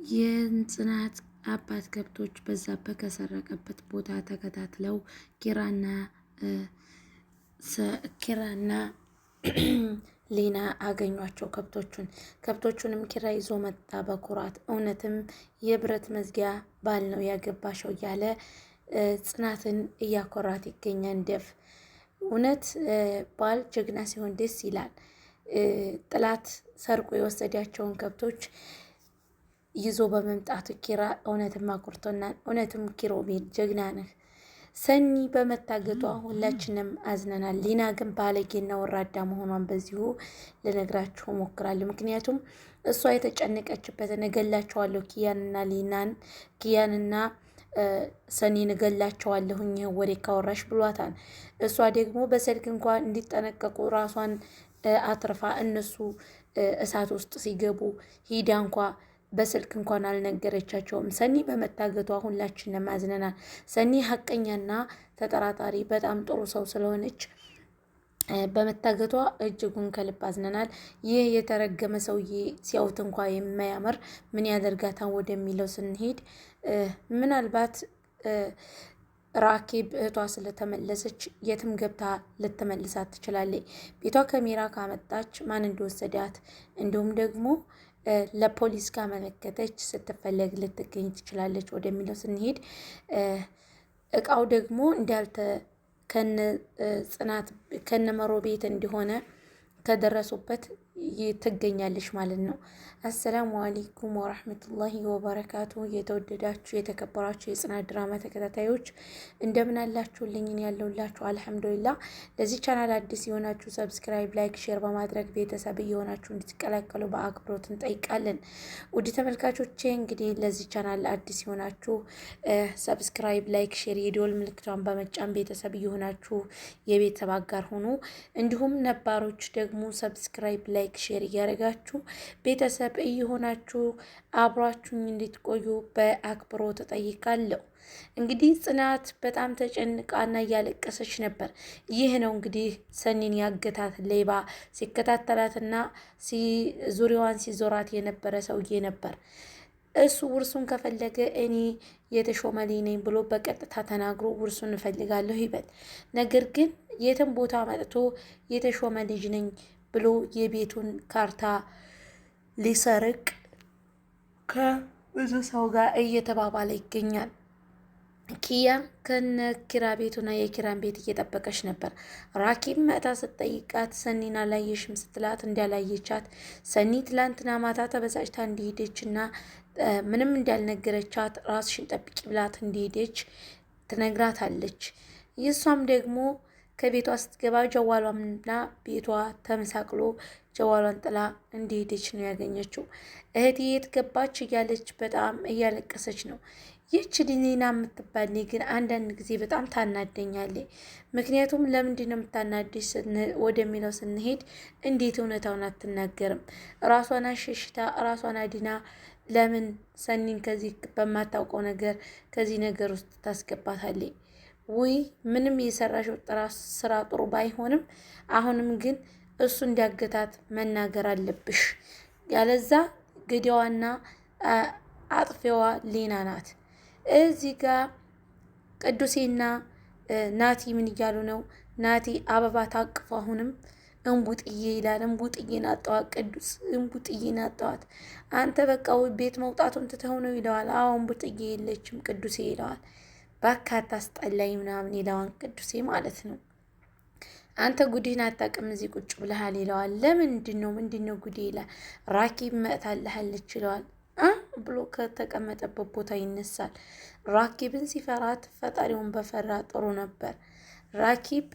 የጽናት አባት ከብቶች በዛብህ ከሰረቀበት ቦታ ተከታትለው ኪራና ሊና አገኟቸው። ከብቶቹንም ኪራ ይዞ መጣ በኩራት። እውነትም የብረት መዝጊያ ባል ነው ያገባሸው እያለ ጽናትን እያኮራት ይገኛል። እውነት ባል ጀግና ሲሆን ደስ ይላል። ጥላት ሰርቆ የወሰዳቸውን ከብቶች ይዞ በመምጣቱ ኪራ እውነትም አኩርቶናል። እውነትም ኪሮቤል ጀግና ነህ። ሰኒ በመታገቷ ሁላችንም አዝነናል። ሊና ግን ባለጌና ወራዳ መሆኗን በዚሁ ልነግራችሁ እሞክራለሁ። ምክንያቱም እሷ የተጨነቀችበትን እገላቸዋለሁ ኪያንና ሰኒን እገላቸዋለሁኝ ወሬ ካወራሽ ብሏታል። እሷ ደግሞ በስልክ እንኳን እንዲጠነቀቁ ራሷን አትርፋ እነሱ እሳት ውስጥ ሲገቡ ሂዳ እንኳ በስልክ እንኳን አልነገረቻቸውም። ሰኒ በመታገቷ ሁላችንም አዝነናል። ሰኒ ሀቀኛና ተጠራጣሪ በጣም ጥሩ ሰው ስለሆነች በመታገቷ እጅጉን ከልብ አዝነናል። ይህ የተረገመ ሰውዬ ሲያዩት እንኳ የማያምር ምን ያደርጋታን ወደሚለው ስንሄድ ምናልባት ራኬብ እህቷ ስለተመለሰች የትም ገብታ ልትመልሳት ትችላለች። ቤቷ ካሜራ ካመጣች ማን እንደወሰዳት እንዲሁም ደግሞ ለፖሊስ ካመለከተች ስትፈለግ ልትገኝ ትችላለች ወደሚለው ስንሄድ እቃው ደግሞ ከነ ጽናት ከነመሮ ቤት እንደሆነ ከደረሱበት ትገኛለች ማለት ነው። አሰላሙ አለይኩም ወራህመቱላሂ ወበረካቱ። የተወደዳችሁ የተከበራችሁ የጽናት ድራማ ተከታታዮች እንደምን አላችሁልኝ? ያለሁላችሁ አልሐምዱሊላህ። ለዚህ ቻናል አዲስ የሆናችሁ ሰብስክራይብ፣ ላይክ፣ ሼር በማድረግ ቤተሰብ የሆናችሁ እንድትቀላቀሉ በአክብሮት እንጠይቃለን። ውድ ተመልካቾቼ እንግዲህ ለዚህ ቻናል አዲስ የሆናችሁ ሰብስክራይብ፣ ላይክ፣ ሼር የደወል ምልክቷን በመጫን ቤተሰብ የሆናችሁ የቤተሰብ አጋር ሆኑ። እንዲሁም ነባሮች ደግሞ ሰብስክራይብ፣ ላይክ፣ ሼር እያደረጋችሁ ቤተሰብ እየሆናችሁ አብሯችሁኝ እንድትቆዩ በአክብሮት እጠይቃለሁ። እንግዲህ ጽናት በጣም ተጨንቃና እያለቀሰች ነበር። ይህ ነው እንግዲህ ሰኒን ያገታት ሌባ ሲከታተላትና ዙሪያዋን ሲዞራት የነበረ ሰውዬ ነበር። እሱ ውርሱን ከፈለገ እኔ የተሾመ ልጅ ነኝ ብሎ በቀጥታ ተናግሮ ውርሱን እፈልጋለሁ ይበል። ነገር ግን የትም ቦታ መጥቶ የተሾመ ልጅ ነኝ ብሎ የቤቱን ካርታ ሊሰርቅ ከብዙ ሰው ጋር እየተባባለ ይገኛል። ኪያ ከነ ኪራ ቤቱና የኪራን ቤት እየጠበቀች ነበር። ራኪብ መጣ ስትጠይቃት ሰኒን አላየሽም ስትላት እንዳላየቻት፣ ሰኒ ትላንትና ማታ ተበሳጭታ እንዲሄደችና ምንም እንዳልነገረቻት ራስሽን ጠብቂ ብላት እንዲሄደች ትነግራታለች። ይሷም ደግሞ ከቤቷ ስትገባ ጀዋሏንና ቤቷ ተመሳቅሎ ጀዋሏን ጥላ እንደሄደች ነው ያገኘችው። እህቴ የት ገባች እያለች በጣም እያለቀሰች ነው። ይህች ዲኔና የምትባል ግን አንዳንድ ጊዜ በጣም ታናደኛለች። ምክንያቱም ለምንድን ነው የምታናደሽ ወደሚለው ስንሄድ እንዴት እውነታውን አትናገርም? ራሷን አሸሽታ ራሷን አድና ለምን ሰኒን ከዚህ በማታውቀው ነገር ከዚህ ነገር ውስጥ ታስገባታለች? ውይ ምንም የሰራሽው ስራ ጥሩ ባይሆንም አሁንም ግን እሱ እንዲያገታት መናገር አለብሽ። ያለዛ ግዲያዋና አጥፊዋ ሊና ናት። እዚህ ጋር ቅዱሴና ናቲ ምን እያሉ ነው? ናቲ አበባ ታቅፎ አሁንም እንቡጥዬ ይላል። እንቡጥዬን አጣዋት ቅዱስ፣ እንቡጥዬን አጣዋት። አንተ በቃ ቤት መውጣቱን ትተው ነው ይለዋል። አዎ እንቡጥዬ የለችም ቅዱሴ ይለዋል። ባካታ አስጠላኝ ምናምን ይለዋል ቅዱሴ ማለት ነው። አንተ ጉድህን አታውቅም እዚህ ቁጭ ብለሃል ይለዋል። ለምንድን ነው ምንድን ነው ጉዴ ይላል። ራኪብ መጥታልሃለች ይለዋል። ብሎ ከተቀመጠበት ቦታ ይነሳል። ራኪብን ሲፈራት ፈጣሪውን በፈራ ጥሩ ነበር። ራኪብ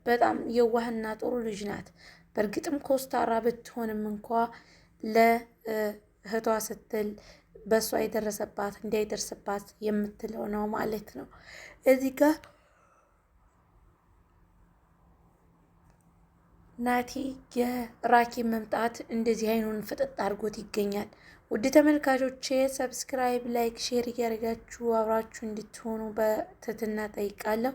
በጣም የዋህና ጥሩ ልጅ ናት። በእርግጥም ኮስታራ ብትሆንም እንኳ ለእህቷ ስትል በእሷ የደረሰባት እንዳይደርስባት የምትለው ነው ማለት ነው። እዚህ ጋር ናቲ የራኪብ መምጣት እንደዚህ አይኑን ፍጥጥ አድርጎት ይገኛል። ውድ ተመልካቾቼ ሰብስክራይብ፣ ላይክ፣ ሼር እያደረጋችሁ አብራችሁ እንድትሆኑ በትህትና ጠይቃለሁ።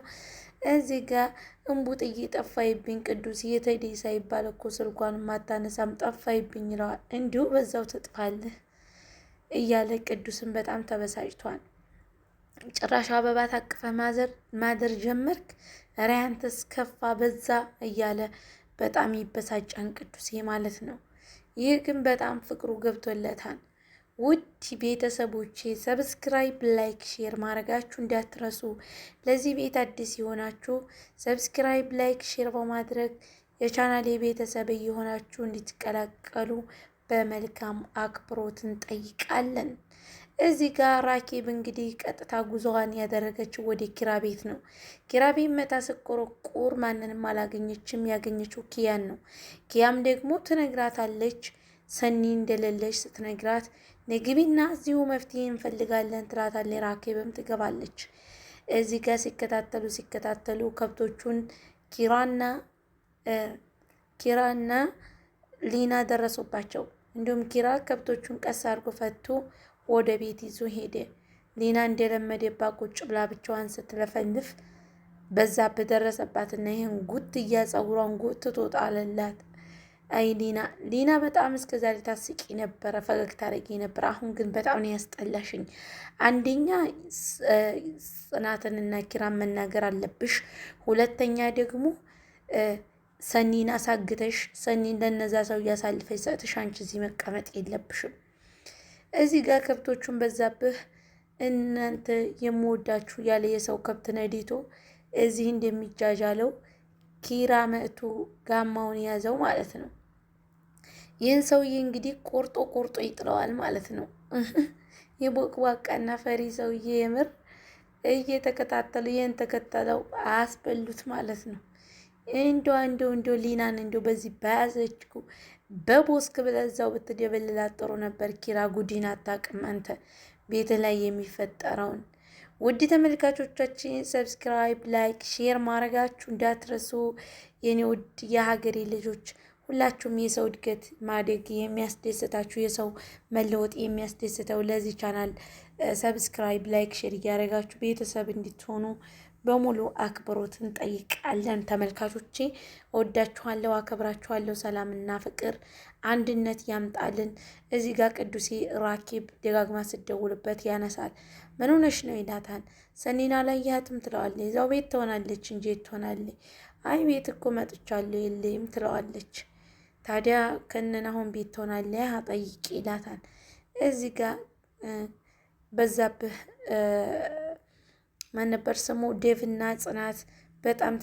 እዚህ ጋር እንቡጥዬ ጠፋይብኝ ቅዱስ የተዴ ሳይባል እኮ ስልኳን ማታነሳም ጠፋይብኝ ይለዋል። እንዲሁ በዛው ትጥፋለህ እያለ ቅዱስን በጣም ተበሳጭቷል። ጭራሽ አበባ ታቅፈ ማደር ጀመርክ፣ ኧረ አንተስ ከፋ በዛ እያለ በጣም ይበሳጫን ቅዱሴ ማለት ነው። ይህ ግን በጣም ፍቅሩ ገብቶለታል። ውድ ቤተሰቦቼ ሰብስክራይብ፣ ላይክ፣ ሼር ማድረጋችሁ እንዳትረሱ። ለዚህ ቤት አዲስ የሆናችሁ ሰብስክራይብ፣ ላይክ፣ ሼር በማድረግ የቻናሌ ቤተሰብ እየሆናችሁ እንድትቀላቀሉ በመልካም አክብሮት እንጠይቃለን። እዚህ ጋር ራኬብ እንግዲህ ቀጥታ ጉዞዋን ያደረገችው ወደ ኪራ ቤት ነው። ኪራ ቤት መታ ስቆረቁር ማንንም አላገኘችም። ያገኘችው ኪያን ነው። ኪያም ደግሞ ትነግራታለች ሰኒ እንደሌለች ስትነግራት ነግቢና እዚሁ መፍትሄ እንፈልጋለን ትላታለች። ራኬብም ትገባለች። እዚህ ጋር ሲከታተሉ ከብቶቹን ኪራና ሊና ደረሱባቸው። እንዲሁም ኪራ ከብቶቹን ቀስ አድርጎ ፈቶ ወደ ቤት ይዞ ሄደ። ሊና እንደለመደባት ቁጭ ብላ ብቻዋን ስትለፈልፍ በዛብህ ደረሰባትና ይህን ጉትያ ፀጉሯን ጎትቶ ጣለላት። አይ ሊና በጣም እስከዛሬ ታስቂ ነበረ፣ ፈገግታ ታረጊ ነበር። አሁን ግን በጣም ነው ያስጠላሽኝ። አንደኛ ጽናትንና ኪራን መናገር አለብሽ፣ ሁለተኛ ደግሞ ሰኒን አሳግተሽ ሰኒን ለነዛ ሰው እያሳልፈሽ ሰጥሽ አንቺ እዚህ መቀመጥ የለብሽም። እዚህ ጋር ከብቶቹን በዛብህ እናንተ የምወዳችሁ ያለ የሰው ከብት ነዲቶ እዚህ እንደሚጃጃለው ኪራ መእቱ ጋማውን ያዘው ማለት ነው። ይህን ሰውዬ እንግዲህ ቆርጦ ይጥለዋል ማለት ነው። የቦቅቧቃና ፈሪ ሰውዬ የምር እየተከታተሉ ይህን ተከተለው አስበሉት ማለት ነው። እንዶ ሊናን በዚህ በያዘችው በቦስክ ብለህ እዛው ብትደበልላት ጥሩ ነበር። ኪራ ጉዲን አታውቅም አንተ ቤት ላይ የሚፈጠረውን። ውድ ተመልካቾቻችን ሰብስክራይብ፣ ላይክ፣ ሼር ማድረጋችሁ እንዳትረሱ የኔ ውድ የሀገሬ ልጆች። ሁላችሁም የሰው እድገት ማደግ የሚያስደስታችሁ የሰው መለወጥ የሚያስደስተው ለዚህ ቻናል ሰብስክራይብ፣ ላይክ፣ ሼር እያደረጋችሁ ቤተሰብ እንድትሆኑ በሙሉ አክብሮት እንጠይቃለን። ተመልካቾቼ እወዳችኋለሁ፣ አከብራችኋለሁ። ሰላምና ፍቅር አንድነት ያምጣልን። እዚህ ጋር ቅዱሴ ራኬብ ደጋግማ ስደውልበት ያነሳል። ምን ሆነሽ ነው ይላታል። ሰኒና ላይ ያትም ትለዋለች። እዛው ቤት ትሆናለች እንጂ ትሆናለች። አይ ቤት እኮ መጥቻለሁ የለም ትለዋለች። ታዲያ ከነን አሁን ቤት ትሆናለች አጠይቂ ይላታል። እዚህ ጋር በዛብህ ማን ነበር ስሙ? ዴቭና ጽናት በጣም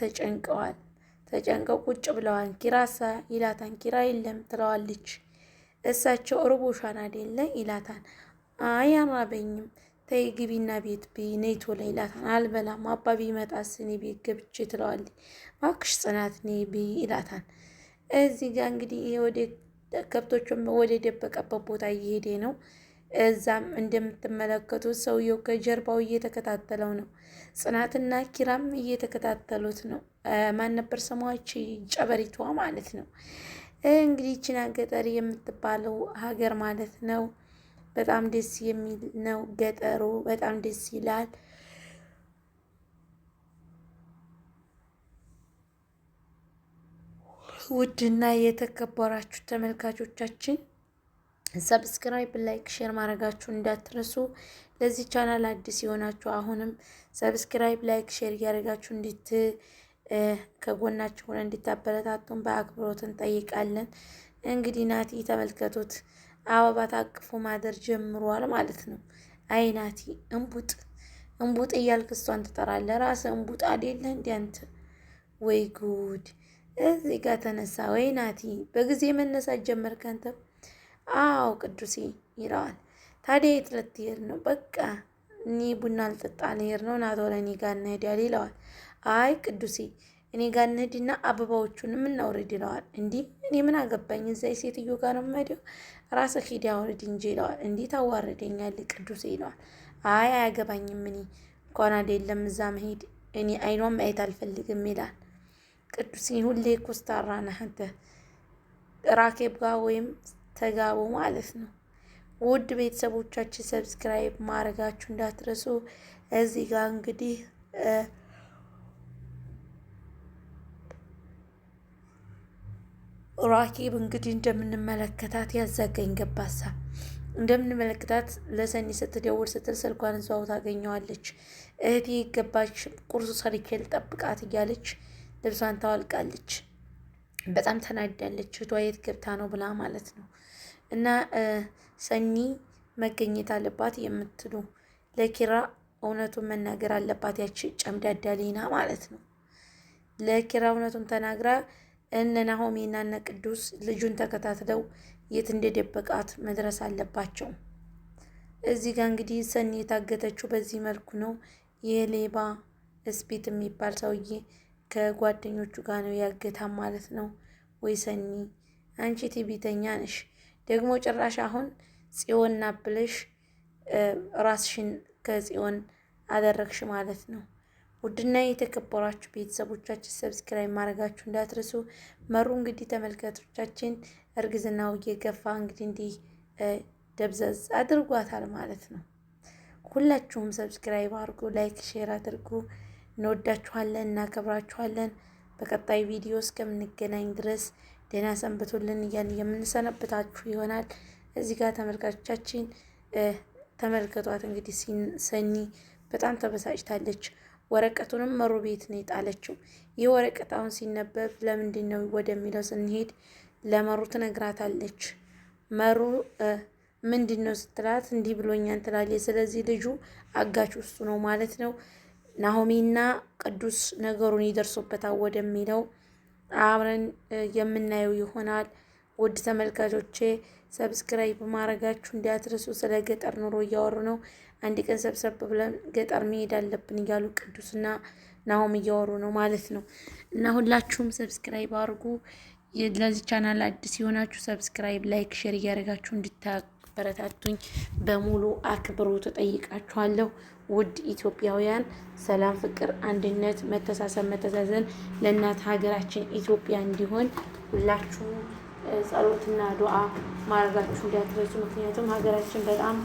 ተጨንቀው ቁጭ ብለዋል። ኪራሳ ይላታን። ኪራ የለም ትለዋለች። እሳቸው ርቦሻን አይደለ ይላታን። አይ አራበኝም፣ ተይ ግቢና ቤት ብይ ነይ ቶሎ ይላታን። አልበላም አባ ቢመጣስ እኔ ቤት ገብቼ ትለዋለች። እባክሽ ጽናት ነይ ብይ ይላታን። እዚህ ጋር እንግዲህ ወደ ከብቶቹም ወደ ደበቀበት ቦታ እየሄደ ነው። እዛም እንደምትመለከቱት ሰውየው ከጀርባው እየተከታተለው ነው። ጽናትና ኪራም እየተከታተሉት ነው። ማን ነበር ስሟች? ጨበሪቷ ማለት ነው። እንግዲህ ቺና ገጠር የምትባለው ሀገር ማለት ነው። በጣም ደስ የሚል ነው ገጠሩ፣ በጣም ደስ ይላል። ውድና የተከበራችሁ ተመልካቾቻችን ሰብስክራይብ፣ ላይክ፣ ሼር ማድረጋችሁ እንዳትረሱ። ለዚህ ቻናል አዲስ የሆናችሁ አሁንም ሰብስክራይብ፣ ላይክ፣ ሼር እያደረጋችሁ ከጎናችሁ ሆነ እንድታበረታቱን በአክብሮት እንጠይቃለን። እንግዲህ ናቲ ተመልከቱት፣ አበባ ታቅፎ ማደር ጀምሯል ማለት ነው። አይ ናቲ እንቡጥ እያልክ እሷን ትጠራለህ። ራስህ እንቡጥ አይደለ እንዴ አንተ? ወይ ጉድ! እዚህ ጋር ተነሳ ወይ ናቲ፣ በጊዜ መነሳት ጀመርክ አንተ። አዎ ቅዱሴ ይለዋል። ታዲያ የት ልትሄድ ነው? በቃ እኔ ቡና ልጠጣ ልሄድ ነው፣ ናቶ ለእኔ ጋር እንሄዳለን ይለዋል። አይ ቅዱሴ እኔ ጋር እንሂድና አበባዎቹንም እናውርድ ይለዋል። እንዲህ እኔ ምን አገባኝ እዛ የሴትዮ ጋር ነው የምሄደው፣ ራስህ ሂድ አውርድ እንጂ ይለዋል። እንዲህ ታዋርደኛለህ ቅዱሴ ይለዋል። አይ አያገባኝም፣ እኔ እንኳን አይደለም እዛ መሄድ እኔ አይኗን ማየት አልፈልግም ይላል። ቅዱሴ ሁሌ ኮስታራ ነህ አንተ፣ ራኬብ ጋር ወይም ተጋቡ ማለት ነው። ውድ ቤተሰቦቻችን ሰብስክራይብ ማድረጋችሁ እንዳትረሱ። እዚህ ጋር እንግዲህ ራኬብ እንግዲህ እንደምንመለከታት ያዘገኝ ገባሳ እንደምንመለከታት ለሰኒ ስትደውል ስትል ስልኳን እዛው ታገኘዋለች። እህቴ ገባች፣ ቁርሱ ሰርቼ ልጠብቃት እያለች ልብሷን ታወልቃለች። በጣም ተናዳለች። እህቷ የት ገብታ ነው ብላ ማለት ነው። እና ሰኒ መገኘት አለባት የምትሉ ለኪራ እውነቱን መናገር አለባት። ያቺ ጨምዳዳ ሊና ማለት ነው። ለኪራ እውነቱን ተናግራ እነ ናሆሜና እነ ቅዱስ ልጁን ተከታትለው የት እንደደበቃት መድረስ አለባቸው። እዚህ ጋር እንግዲህ ሰኒ የታገተችው በዚህ መልኩ ነው። የሌባ እስፒት የሚባል ሰውዬ ከጓደኞቹ ጋር ነው ያገታም ማለት ነው። ወይ ሰኒ አንቺ ትዕቢተኛ ነሽ ደግሞ ጭራሽ አሁን ጽዮን ናብለሽ ራስሽን ከጽዮን አደረግሽ ማለት ነው። ውድና የተከበራችሁ ቤተሰቦቻችን ሰብስክራይብ ማድረጋችሁ እንዳትረሱ። መሩ እንግዲህ ተመልካቾቻችን እርግዝናው እየገፋ እንግዲህ ደብዘዝ አድርጓታል ማለት ነው። ሁላችሁም ሰብስክራይብ አድርጉ፣ ላይክ ሼር አድርጉ። እንወዳችኋለን፣ እናከብራችኋለን። በቀጣይ ቪዲዮ እስከምንገናኝ ድረስ ደህና ሰንብቱልን እያልን የምንሰነብታችሁ ይሆናል። እዚህ ጋር ተመልካቾቻችን ተመልከቷት እንግዲህ ሰኒ በጣም ተበሳጭታለች። ወረቀቱንም መሩ ቤት ነው የጣለችው። ይህ ወረቀት አሁን ሲነበብ ለምንድን ነው ወደሚለው ስንሄድ ለመሩ ትነግራታለች። መሩ ምንድን ነው ስትላት እንዲህ ብሎኛን ትላለች። ስለዚህ ልጁ አጋች ውስጡ ነው ማለት ነው። ናሆሜና ቅዱስ ነገሩን ይደርሱበታል ወደሚለው አብረን የምናየው ይሆናል። ውድ ተመልካቾቼ ሰብስክራይብ ማድረጋችሁ እንዳትረሱ። ስለ ገጠር ኑሮ እያወሩ ነው። አንድ ቀን ሰብሰብ ብለን ገጠር መሄድ አለብን እያሉ ቅዱስና ናሆም እያወሩ ነው ማለት ነው። እና ሁላችሁም ሰብስክራይብ አድርጉ። ለዚህ ቻናል አዲስ የሆናችሁ ሰብስክራይብ፣ ላይክ፣ ሼር እያደረጋችሁ እንድታበረታቱኝ በሙሉ አክብሮ ተጠይቃችኋለሁ። ውድ ኢትዮጵያውያን ሰላም፣ ፍቅር፣ አንድነት፣ መተሳሰብ፣ መተዛዘን ለእናት ሀገራችን ኢትዮጵያ እንዲሆን ሁላችሁም ጸሎትና ዱዓ ማድረጋችሁ እንዳትረሱ። ምክንያቱም ሀገራችን በጣም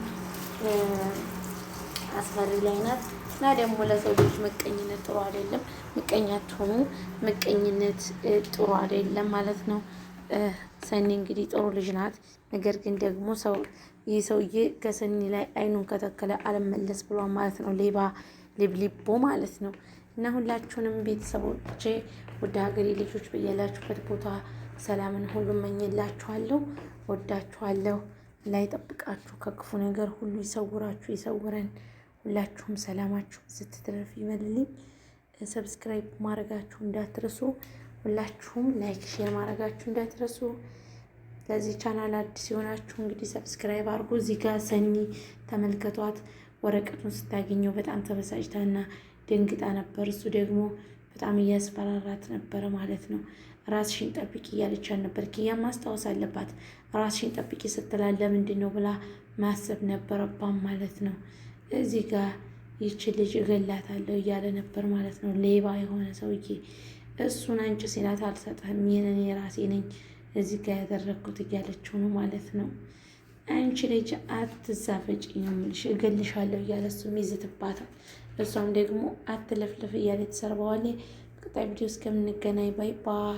አስፈሪ ላይ ናት እና ደግሞ ለሰው ልጅ ምቀኝነት ጥሩ አይደለም። ምቀኛ አትሆኑ። ምቀኝነት ጥሩ አይደለም ማለት ነው። ሰኒ እንግዲህ ጥሩ ልጅ ናት። ነገር ግን ደግሞ ይህ ሰውዬ ከሰኒ ላይ አይኑን ከተከለ አልመለስ ብሏል ማለት ነው። ሌባ ሊብሊቦ ማለት ነው። እና ሁላችሁንም ቤተሰቦቼ ወደ ሀገሬ ልጆች በያላችሁበት ቦታ ሰላምን ሁሉ እመኝላችኋለሁ። ወዳችኋለሁ። ላይ ጠብቃችሁ ከክፉ ነገር ሁሉ ይሰውራችሁ፣ ይሰውረን። ሁላችሁም ሰላማችሁ ስትትረፍ ይበልልኝ። ሰብስክራይብ ማድረጋችሁ እንዳትረሱ። ሁላችሁም ላይክ ሼር ማድረጋችሁ እንዳትረሱ። ለዚህ ቻናል አዲስ የሆናችሁ እንግዲህ ሰብስክራይብ አድርጉ። እዚህ ጋር ሰኒ ተመልከቷት። ወረቀቱን ስታገኘው በጣም ተበሳጭታና ደንግጣ ነበር። እሱ ደግሞ በጣም እያስፈራራት ነበረ ማለት ነው። ራስሽን ጠብቂ እያለቻት ነበር። ኪያ ማስታወስ አለባት። ራስሽን ጠብቂ ስትላለ ምንድን ነው ብላ ማሰብ ነበረባት ማለት ነው። እዚህ ጋር ይቺ ልጅ እገላታለሁ እያለ ነበር ማለት ነው። ሌባ የሆነ ሰውዬ እሱን አንቺ ሲላት አልሰጥህም፣ ይህንን የራሴ ነኝ እዚህ ጋር ያደረግኩት እያለችው ነው ማለት ነው። አንቺ ልጅ አትዛፈጭ ነው የምልሽ፣ እገልሻለሁ እያለ እሱም ይዝትባታል። እሷም ደግሞ አትለፍለፍ እያለ ተሰርበዋል። በቀጣይ ቪዲዮ እስከምንገናኝ ባይ ባይ።